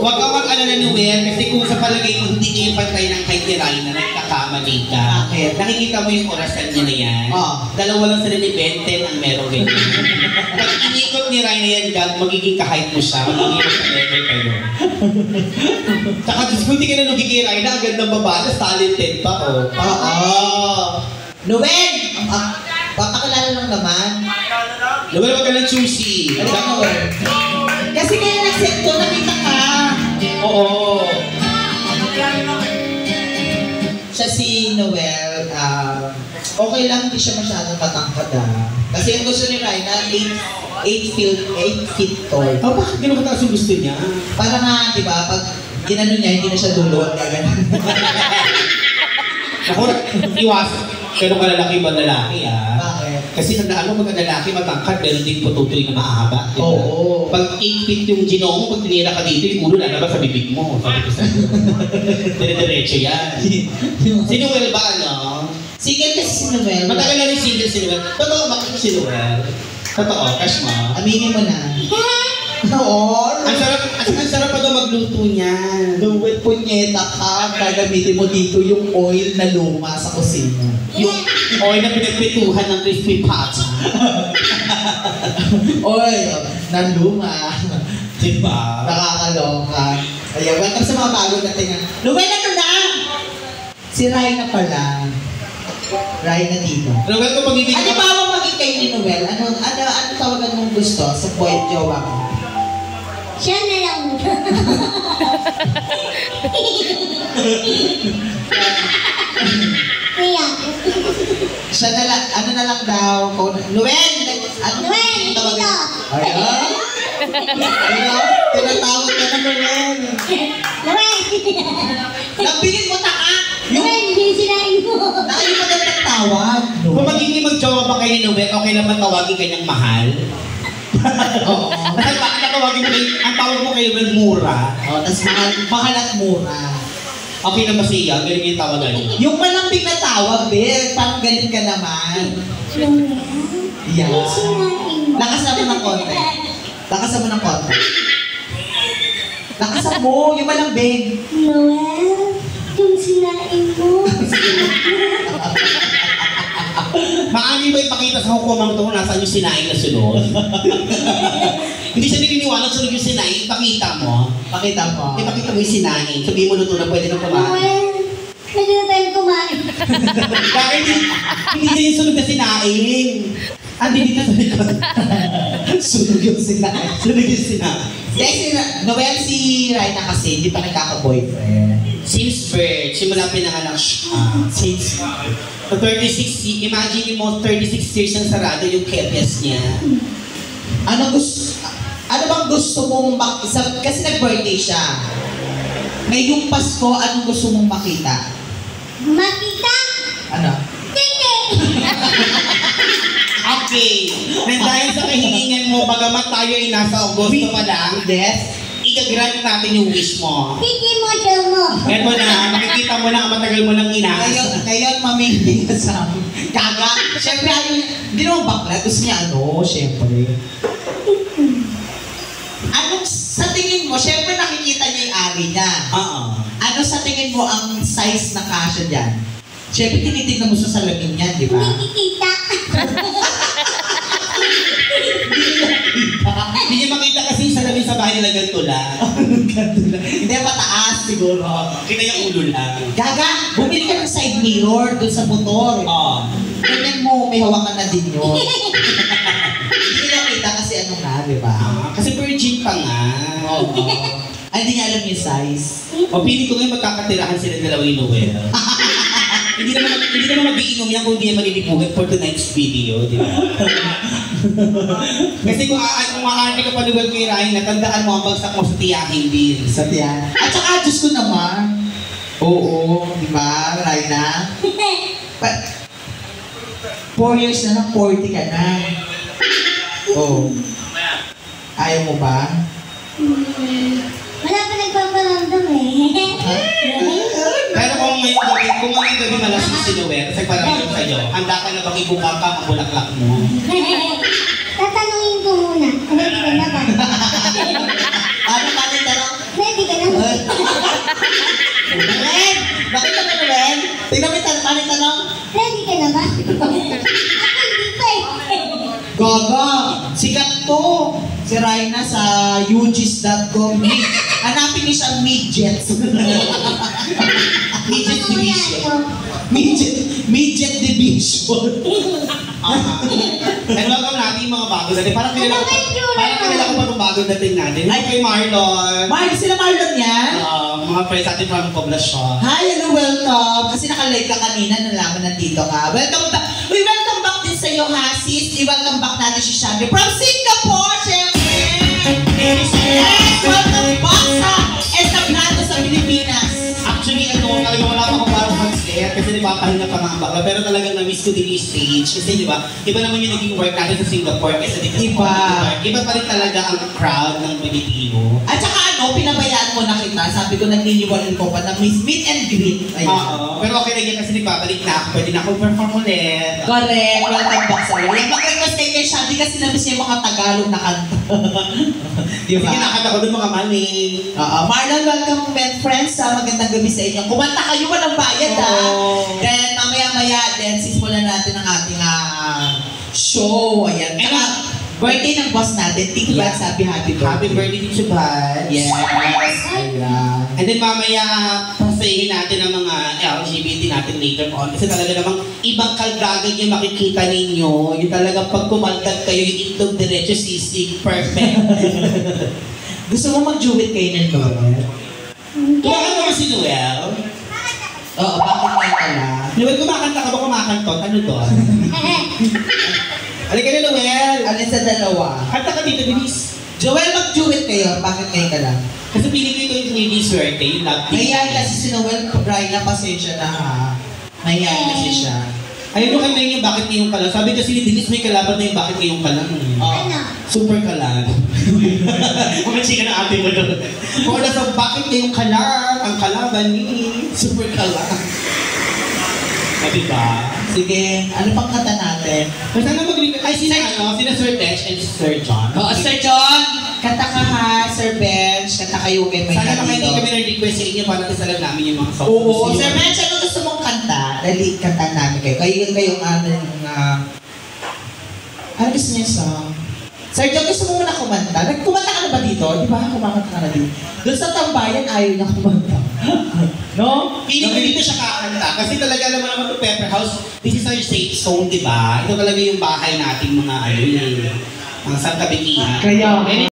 Huwag ka mag-alala ni Wer, kasi kung sa palagay mo hindi kayo pantay ng kay Tiray na nagkakamali ka. Bakit? Nakikita mo yung orasan niya na yan. Dalawa lang sila ni Benten ang merong ganyan. Pag inikot ni Ray na yan, Gab, magiging kahit mo siya. Magiging sa level kayo. Tsaka kung hindi ka na lugi kay Ray na, ang gandang babae, talented pa, oh. Noel! Papakilala lang naman. Noel, wag ka lang choosy. Ano ka, Noel? Kasi kaya nag-set to, nakita ka. Oo. Siya si Noel, okay lang, hindi siya masyadong matangkad Kasi ang gusto ni Raina, 8 feet tall. Oh, bakit gano'n kataas yung gusto niya? Para nga, di ba, pag ginano niya, hindi na siya dulot. Ako, iwasan. Kaya ka lalaki ba lalaki, Bakit? Kasi tandaan mo, pag lalaki matangkad, meron din pututoy na mahaba. Diba? Oo. Pag 8 feet yung ginoo mo, pag tinira ka dito, yung ulo lalabas sa bibig mo. Sabi ko sa'yo. Dire-diretso yan. Si Noel ba, ano? Single kasi si Noel. Matagal na rin single si Noel. Totoo, bakit si Noel? Totoo, cash mo. Aminin mo na. Oo. Ang sarap pa daw magluto niyan. Noel, punyeta ka. Gagamitin mo dito yung oil na luma sa kusina. Yung oil na pinagpituhan ng crispy pata. Oil na luma. Diba? Nakakaloka. Ayan, welcome sa mga bago natin. Noel, ano na? Si Raina pala. Raina dito. Noel, kung magiging... Ano ba mo maging kayo ni Noel? Ano tawagan mong gusto sa boy jowa mo? Siya na lang. Kaya. Siya na lang, ano na lang daw? Noel! Noel, dito. Ayan. Ayan. Tinatawag ka na Noel. Noel. Nabilin mo taka! Noel, hindi sinain mo. Nakayo mo na nagtawag. Kung magiging magjowa ba kayo ni Noel, okay naman tawagin kanyang mahal? Oo. Natawagin mo kayo, ang tawag mo kayo Noel, mura. Tapos mahal at mura. Okay na ba siya? Galing yung tawagan niyo. Yung malambing na tawag, Bel, parang galit ka naman. Noel. Yan. Hindi sinain mo. Lakasan mo ng konti. Lakasan mo ng konti. Lakasan mo, yung malambing. Noel, yung sinain mo. Maani ba ipakita sa hukumang ito kung nasaan yung sinaing na sunod? Hindi siya naniniwala sunod yung sinaing, ipakita mo. Pakita mo. Ipakita mo yung sinaing. Sabihin mo luto na pwede na kumain. Noel, pwede na tayong kumain. Bakit hindi niya yung sunod na sinaing? Andi dito sa likod. Sunog yung sinain. Sunod yung sinaing. Kasi Noel, si Raina kasi, hindi pa nagkaka-boyfriend. Since birth, simula pinanganak siya. Since So 36, imagine mo 36 years ang sarado yung kepias niya. ano bang gusto mong kasi nag-birthday siya. Ngayong Pasko, anong gusto mong makita? Makita? Ano? Hindi. Okay. Dahil sa kahilingan mo, bagamat tayo ay nasa Agosto pa lang, Yes. igagrant natin yung wish mo. Hindi mo siya mo. Eto na, makikita mo na ang matagal mo nang inaas. Ngayon mamimili ka sa amin. Kaga. Siyempre, hindi naman bakla. Gusto niya siyempre. Anong sa tingin mo, siyempre nakikita niya yung ari niya. Oo. Ano sa tingin mo ang size na kasya dyan? Siyempre, tinitignan mo sa salamin niya, di ba? Hindi kita. Hindi niya makita kasi yung salamin sa bahay nila ganito lang. Hindi, pataas siguro. Kita yung ulo lang. Gaga, bumili ka ng side mirror dun sa motor. Oo. Ganyan mo, may hawakan na din yun. Hindi niya kita kasi ano nga, di ba? Kasi virgin pa nga. Oo. Ay, hindi niya alam yung size. O pili ko ngayon magkakatirahan sila dalawa ni Noel. Hindi naman mag-iinom yan kung hindi yan malilibugan for tonight's video, di ba? Kasi kung aani ka pa Noel kay Ryan, natandaan mo ang bagsak mo sa tiyahin din. Sa tiyan. At saka, Diyos ko naman. Oo, di ba, Raina? 4 years na lang, 40 ka na. Oo. Ayaw mo ba? Wala pa nagpaparamdam eh. Pero kung ngayong gabi malasing si Noel, kasi parang yun sa'yo, handa ka na bang ibuka ka ang bulaklak mo? Tatanungin ko muna. Ready ka na ba? Ano ka na tanong? Ready ka na Gaga! Sikat to! Si Raina sa ugis.com. Hanapin niyo siya midgets. Midget division. Midget division. And welcome natin yung mga bago natin. Parang kilala ko pa itong bago natin natin. Hi kay Marlon. Sila Marlon yan? Mga friends natin from Poblacion. Hi, hello, welcome. Kasi nakalive ka kanina, nalaman nandito ka. Welcome back. Welcome back din sa iyo, ha, sis. I-welcome back natin si Shandri from Singapore, syempre. Yes, welcome back sa entablado sa Pilipinas. Actually, talaga wala pa akong parang mag-share kasi papahinga pa nga bakla. Pero talagang na-miss ko din yung stage. Kasi di ba, iba naman yung naging work natin sa Singapore kaysa dito Iba. Iba pa rin talaga ang crowd ng Pilipino. At saka pinabayaan mo na kita. Sabi ko, nagniniwalin ko pa na miss meet and greet. Oo. Pero okay lang yan kasi nagbabalik na ako. Pwede na akong perform ulit. Correct. Welcome back sa iyo. Yung mag-request kay Shanti kasi na-miss niya yung mga Tagalog na kanta. Di ba? Sige, nakata ko doon mga mali. Marlon, welcome friends sa magandang gabi sa inyo. Kumanta kayo, walang bayad Then mamaya-maya, then sisimulan natin ang ating show. Ayan. Birthday ng boss natin, Tito Bad, happy birthday. Happy birthday, Tito Bad. Yes. Ayan. And then mamaya, pasayin natin ang mga LGBT natin later on. Kasi talaga namang ibang kaldagan yung makikita ninyo. Yung talagang pag kumaltag kayo, yung itlog diretso, sisig, perfect. Gusto mo mag-duet kayo ng Noel? Kumakanta mo si Noel? Oo, bakit ngayon ka na? Noel, kumakanta ka ba kumakantot? Ano doon? Halika na, Noel! Alin sa dalawa? Kanta ka dito, bilis. Joel, mag-duet kayo. Bakit ngayon ka lang? Kasi pili ko ito yung 3D swerte, yung love team. Mahihayin kasi si Noel, Brian, pasensya na ha. Mahihayin kasi siya. Ayun mo kami yung bakit ngayong ka lang. Sabi kasi ni Denise may kalaban na yung bakit ngayong ka lang. Ano? Super ka lang. Kumansi ka ng ate mo doon. Kung ano sa bakit ngayong ka lang, ang kalaban ni super ka lang. Diba? Sige, ano pang kanta natin? Basta na mag-request. Ay, sina Sir Tesh and Sir John. Oo, Sir John! Kanta ka ha, Sir Bench. Kanta kayo kay may Sana dito. naman hindi kami na-request sa inyo para nasalag namin yung mga songs. Oo, Sir Bench, ano gusto mong kanta? Dali, kanta namin kayo. Kayong ano gusto niyo song? Sir John, gusto mo muna kumanta? Nagkumanta ka na ba dito? Di ba? Kumakanta ka na dito. Doon sa tambayan, ayaw niya kumanta. No? Feeling ko dito siya kakanta. Kasi talaga naman naman to Pepper House, this is our safe zone, di ba? Ito talaga yung bahay nating mga ang sangkabikihan. Kaya,